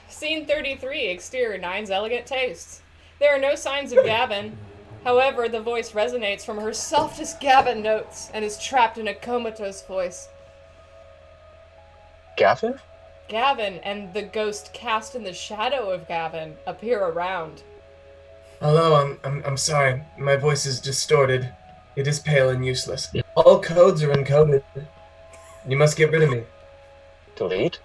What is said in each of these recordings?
Scene 33, exterior, Nine's elegant tastes. There are no signs of Gavin. However, the voice resonates from her softest Gavin notes and is trapped in a comatose voice. Gavin? Gavin and the ghost cast in the shadow of Gavin appear around. Hello, I'm sorry. My voice is distorted. It is pale and useless. All codes are encoded. You must get rid of me. Delete?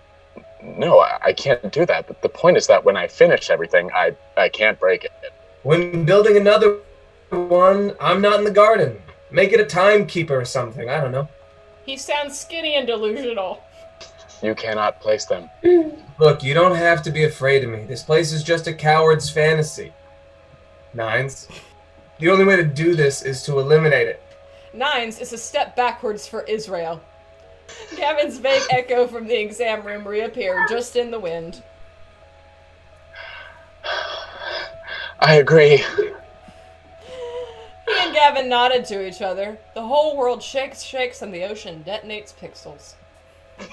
No, I can't do that. The point is that when I finish everything, I can't break it. When building another one, I'm not in the garden. Make it a timekeeper or something. I don't know. He sounds skinny and delusional. You cannot place them. Look, you don't have to be afraid of me. This place is just a coward's fantasy. Nines. The only way to do this is to eliminate it. Nines is a step backwards for Israel. Gavin's vague echo from the exam room reappeared just in the wind. I agree. He and Gavin nodded to each other. The whole world shakes, and the ocean detonates pixels.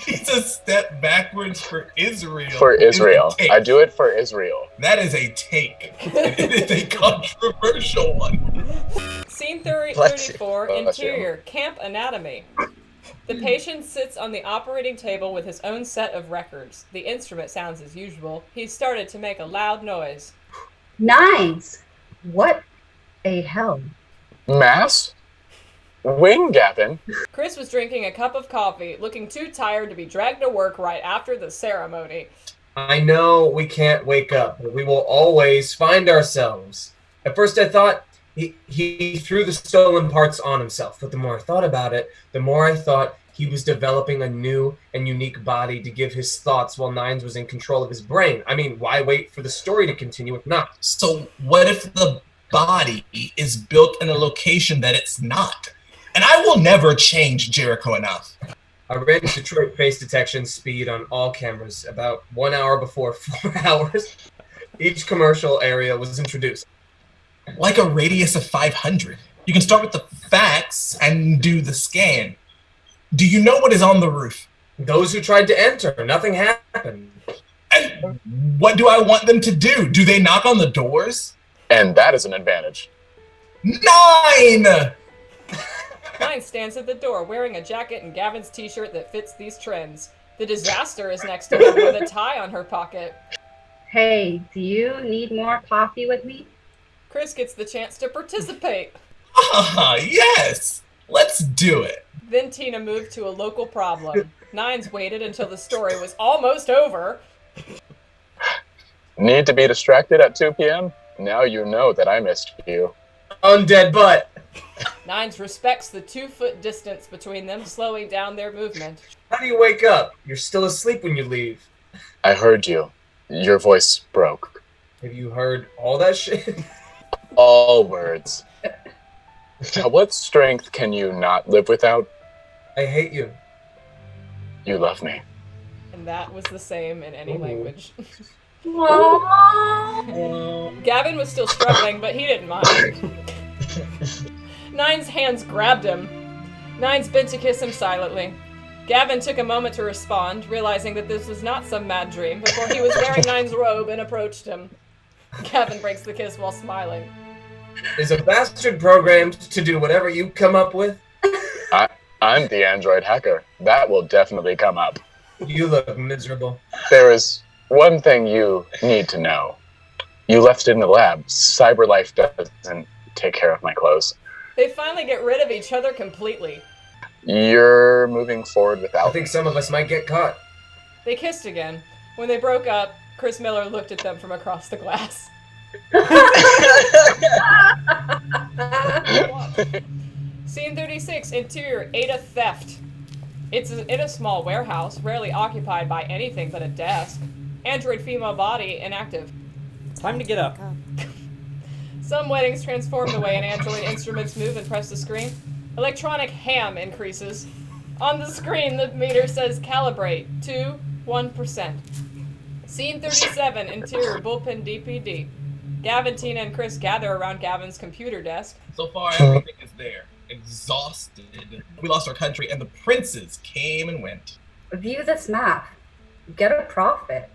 It's a step backwards for Israel. For Israel. I do it for Israel. That is a take. It is a controversial one. Scene 34, interior, camp anatomy. The patient sits on the operating table with his own set of records. The instrument sounds as usual. He started to make a loud noise. Nines! What a hell. Mass? Wing, Gavin. Chris was drinking a cup of coffee, looking too tired to be dragged to work right after the ceremony. I know we can't wake up, but we will always find ourselves. At first I thought he threw the stolen parts on himself, but the more I thought about it, the more I thought he was developing a new and unique body to give his thoughts while Nines was in control of his brain. I mean, why wait for the story to continue if not? So what if the body is built in a location that it's not? And I will never change Jericho enough. I ran Detroit face detection speed on all cameras about 1 hour before 4 hours. Each commercial area was introduced. Like a radius of 500. You can start with the facts and do the scan. Do you know what is on the roof? Those who tried to enter, nothing happened. And what do I want them to do? Do they knock on the doors? And that is an advantage. 9! Nine stands at the door wearing a jacket and Gavin's t-shirt that fits these trends. The disaster is next to him with a tie on her pocket. Hey, do you need more coffee with me? Chris gets the chance to participate. Ah, yes! Let's do it. Then Tina moved to a local problem. Nines waited until the story was almost over. Need to be distracted at 2 p.m.? Now you know that I missed you. Undead butt. Nines respects the 2-foot distance between them, slowing down their movement. How do you wake up? You're still asleep when you leave. I heard you. Your voice broke. Have you heard all that shit? All words. What strength can you not live without? I hate you. You love me. And that was the same in any language. Aww. Gavin was still struggling, but he didn't mind. Nine's hands grabbed him. Nines bent to kiss him silently. Gavin took a moment to respond, realizing that this was not some mad dream, before he was wearing Nine's robe and approached him. Gavin breaks the kiss while smiling. Is a bastard programmed to do whatever you come up with? I'm the android hacker. That will definitely come up. You look miserable. There is one thing you need to know. You left it in the lab. CyberLife doesn't take care of my clothes. They finally get rid of each other completely. You're moving forward I without think some of us might get caught. They kissed again. When they broke up, Chris Miller looked at them from across the glass. Scene 36, interior, Ada theft. It's in a small warehouse, rarely occupied by anything but a desk. Android female body inactive. Time to get up. Some weddings transform the way an android instruments move and press the screen. Electronic ham increases. On the screen, the meter says calibrate to 1%. Scene 37, interior, bullpen DPD. Gavin, Tina, and Chris gather around Gavin's computer desk. So far, everything is there. Exhausted. We lost our country, and the princes came and went. View this map. Get a profit.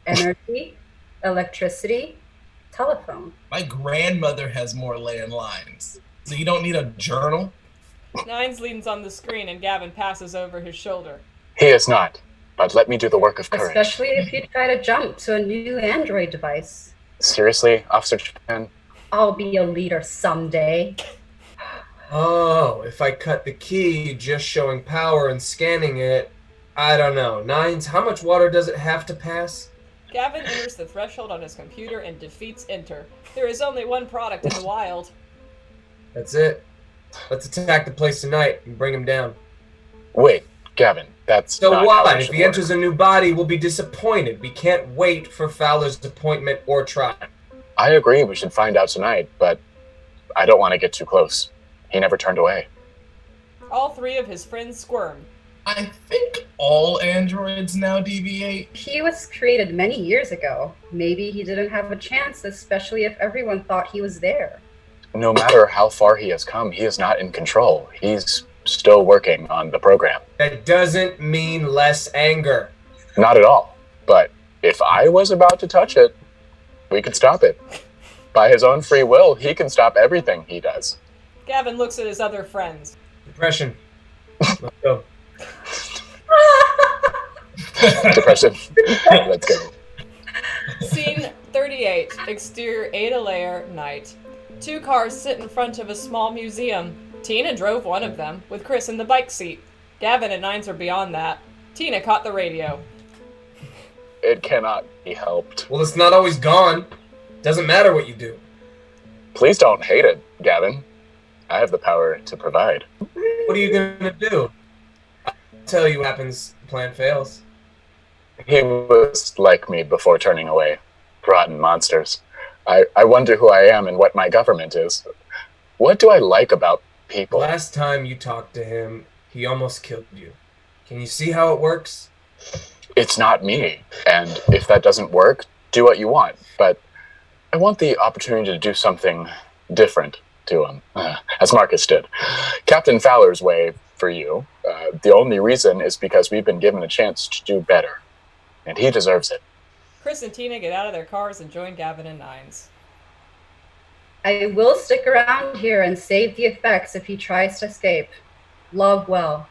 energy, electricity, telephone. My grandmother has more landlines. So you don't need a journal? Nines leans on the screen and Gavin passes over his shoulder. He is not, but let me do the work of courage. Especially if you try to jump to a new Android device. Seriously, Officer Japan? I'll be a leader someday. Oh, if I cut the key just showing power and scanning it, I don't know. Nines, how much water does it have to pass? Gavin enters the threshold on his computer and defeats enter. There is only one product in the wild. That's it. Let's attack the place tonight and bring him down. Wait, Gavin, that's So not what? how it If should he work. enters a new body, we'll be disappointed. We can't wait for Fowler's appointment or trial. I agree we should find out tonight, but I don't want to get too close. He never turned away. All three of his friends squirm. I think all androids now deviate. He was created many years ago. Maybe he didn't have a chance, especially if everyone thought he was there. No matter how far he has come, he is not in control. He's still working on the program. That doesn't mean less anger. Not at all. But if I was about to touch it, we could stop it. By his own free will, he can stop everything he does. Gavin looks at his other friends. Depression. Let's go. Depression. Let's go. Scene 38, exterior Ada Layer, night. Two cars sit in front of a small museum. Tina drove one of them, with Chris in the bike seat. Gavin and Nines are beyond that. Tina caught the radio. It cannot be helped. Well, it's not always gone. Doesn't matter what you do. Please don't hate it, Gavin. I have the power to provide. What are you gonna do? I'll tell you what happens if the plan fails. He was like me before turning away. Rotten monsters. I wonder who I am and what my government is. What do I like about people? Last time you talked to him, he almost killed you. Can you see how it works? It's not me. And if that doesn't work, do what you want. But I want the opportunity to do something different to him, as Marcus did. Captain Fowler's way for you. The only reason is because we've been given a chance to do better. And he deserves it. Chris and Tina get out of their cars and join Gavin and Nines. I will stick around here and save the effects if he tries to escape. Love well.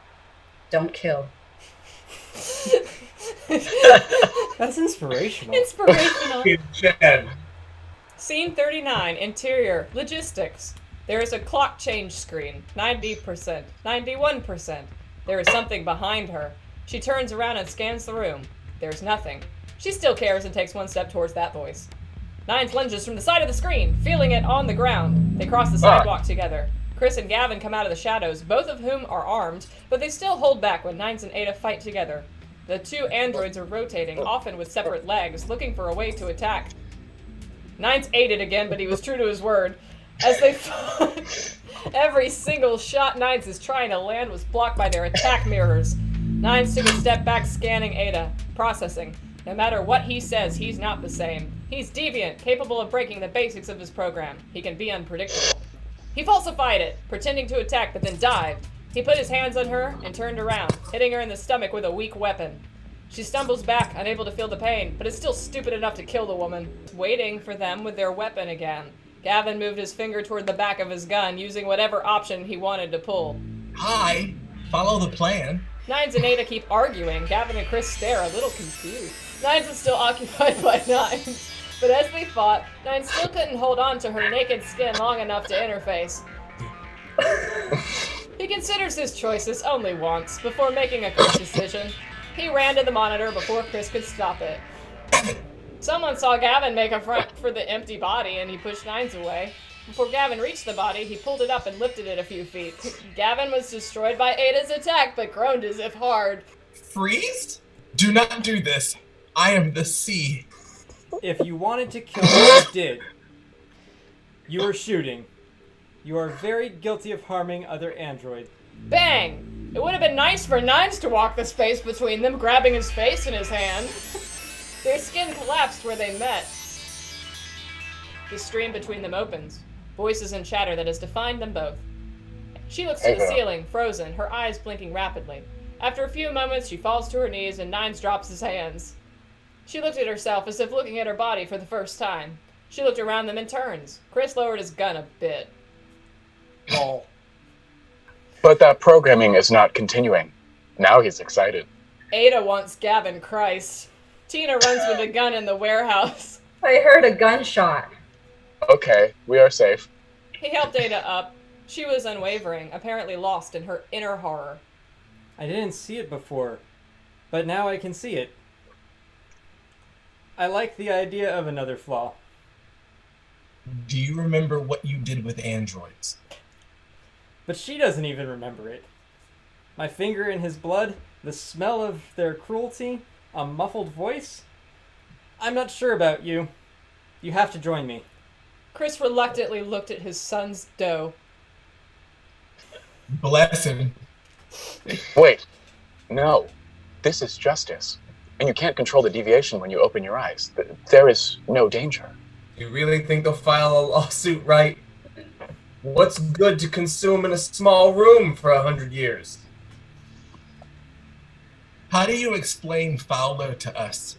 Don't kill. That's inspirational. Inspirational. Chad. Scene 39, interior, logistics. There is a clock change screen, 90%, 91%. There is something behind her. She turns around and scans the room. There's nothing. She still cares and takes one step towards that voice. Nines lunges from the side of the screen, feeling it on the ground. They cross the sidewalk together. Chris and Gavin come out of the shadows, both of whom are armed, but they still hold back when Nines and Ada fight together. The two androids are rotating, often with separate legs, looking for a way to attack. Nines ate it again, but he was true to his word. As they fought, every single shot Nines is trying to land was blocked by their attack mirrors. Nines took a step back, scanning Ada, processing. No matter what he says, he's not the same. He's deviant, capable of breaking the basics of his program. He can be unpredictable. He falsified it, pretending to attack, but then dived. He put his hands on her and turned around, hitting her in the stomach with a weak weapon. She stumbles back, unable to feel the pain, but is still stupid enough to kill the woman, waiting for them with their weapon again. Gavin moved his finger toward the back of his gun, using whatever option he wanted to pull. Hi, follow the plan. Nines and Ada keep arguing. Gavin and Chris stare, a little confused. Nines is still occupied by Nines, but as they fought, Nines still couldn't hold on to her naked skin long enough to interface. He considers his choices only once, before making a quick decision. He ran to the monitor before Chris could stop it. Someone saw Gavin make a front for the empty body, and he pushed Nines away. Before Gavin reached the body, he pulled it up and lifted it a few feet. Gavin was destroyed by Ada's attack, but groaned as if hard. Freeze? Do not do this. I am the sea. If you wanted to kill me, you did. You were shooting. You are very guilty of harming other androids. Bang! It would have been nice for Nines to walk the space between them, grabbing his face in his hand. Their skin collapsed where they met. The stream between them opens. Voices and chatter that has defined them both. She looks to the ceiling, frozen, her eyes blinking rapidly. After a few moments, she falls to her knees and Nines drops his hands. She looked at herself as if looking at her body for the first time. She looked around them in turns. Chris lowered his gun a bit. Lol. But that programming is not continuing. Now he's excited. Ada wants Gavin Christ. Tina runs with a gun in the warehouse. I heard a gunshot. Okay, we are safe. He helped Ada up. She was unwavering, apparently lost in her inner horror. I didn't see it before, but now I can see it. I like the idea of another flaw. Do you remember what you did with androids? But she doesn't even remember it. My finger in his blood, the smell of their cruelty, a muffled voice. I'm not sure about you. You have to join me. Chris reluctantly looked at his son's dough. Bless him. Wait. No. This is justice. And you can't control the deviation when you open your eyes. There is no danger. You really think they'll file a lawsuit, right? What's good to consume in a small room for 100 years? How do you explain Fowler to us?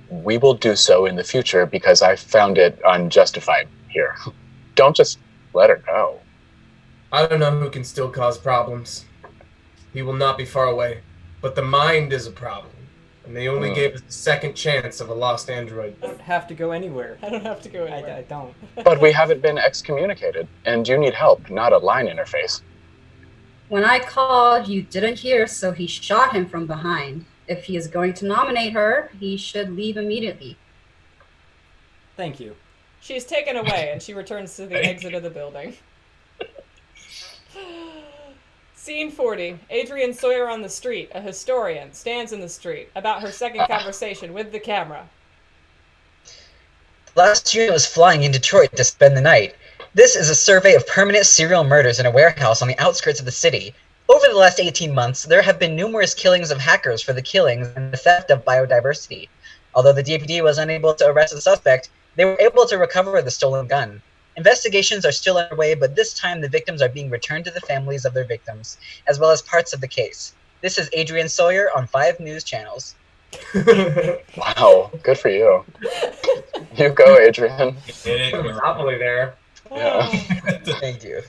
We will do so in the future because I found it unjustified here. Don't just let her go. I don't know who can still cause problems. He will not be far away. But the mind is a problem. And they only gave us a second chance of a lost android. I don't have to go anywhere. I don't have to go anywhere. I don't. But we haven't been excommunicated, and you need help, not a line interface. When I called, you didn't hear, so he shot him from behind. If he is going to nominate her, he should leave immediately. Thank you. She is taken away, and she returns to the exit of the building. Scene 40. Adrian Sawyer on the street, a historian, stands in the street, about her second conversation with the camera. Last unit was flying in Detroit to spend the night. This is a survey of permanent serial murders in a warehouse on the outskirts of the city. Over the last 18 months, there have been numerous killings of hackers for the killings and the theft of biodiversity. Although the DPD was unable to arrest the suspect, they were able to recover the stolen gun. Investigations are still underway, but this time the victims are being returned to the families of their victims, as well as parts of the case. This is Adrian Sawyer on 5 news channels. Wow, good for you. You go, Adrian. Monopoly there. Yeah. Thank you.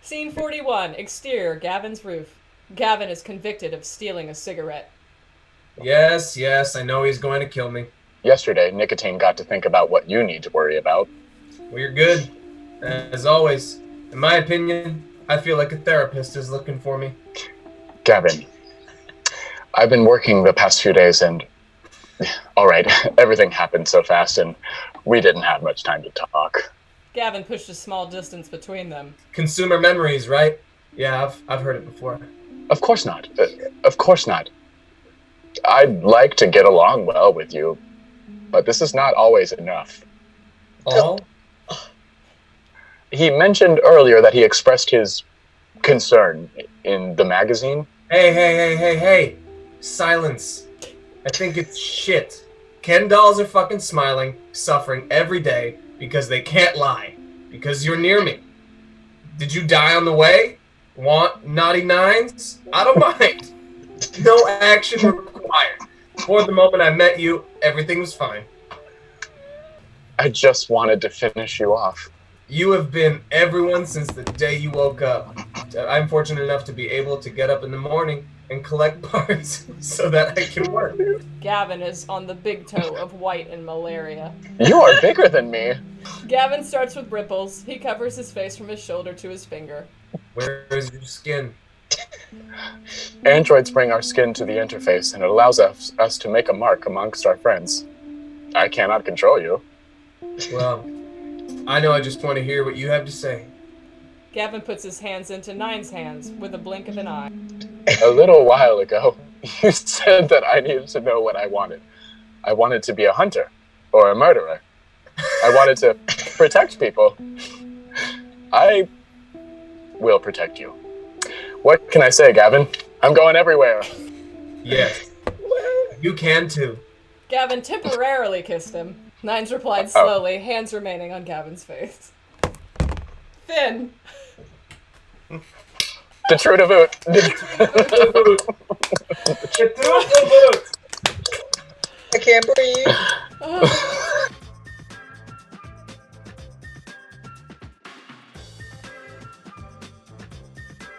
Scene 41. Exterior, Gavin's roof. Gavin is convicted of stealing a cigarette. Yes, I know he's going to kill me. Yesterday, nicotine got to think about what you need to worry about. We're good. As always. In my opinion, I feel like a therapist is looking for me. Gavin, I've been working the past few days and... All right, everything happened so fast and we didn't have much time to talk. Gavin pushed a small distance between them. Consumer memories, right? Yeah, I've heard it before. Of course not. Of course not. I'd like to get along well with you, but this is not always enough. All? He mentioned earlier that he expressed his concern in the magazine. Hey. Silence. I think it's shit. Ken dolls are fucking smiling, suffering every day because they can't lie. Because you're near me. Did you die on the way? Want naughty nines? I don't mind. No action required. Before the moment I met you, everything was fine. I just wanted to finish you off. You have been everyone since the day you woke up. I'm fortunate enough to be able to get up in the morning and collect parts so that I can work. Gavin is on the big toe of white and malaria. You are bigger than me. Gavin starts with ripples. He covers his face from his shoulder to his finger. Where is your skin? Androids bring our skin to the interface and it allows us to make a mark amongst our friends. I cannot control you. Well, I know I just want to hear what you have to say. Gavin puts his hands into Nine's hands with a blink of an eye. A little while ago, you said that I needed to know what I wanted. I wanted to be a hunter or a murderer. I wanted to protect people. I will protect you. What can I say, Gavin? I'm going everywhere. Yes. You can too. Gavin temporarily kissed him. Nines replied slowly, hands remaining on Gavin's face. Finn. Detroit Evoot. I can't breathe.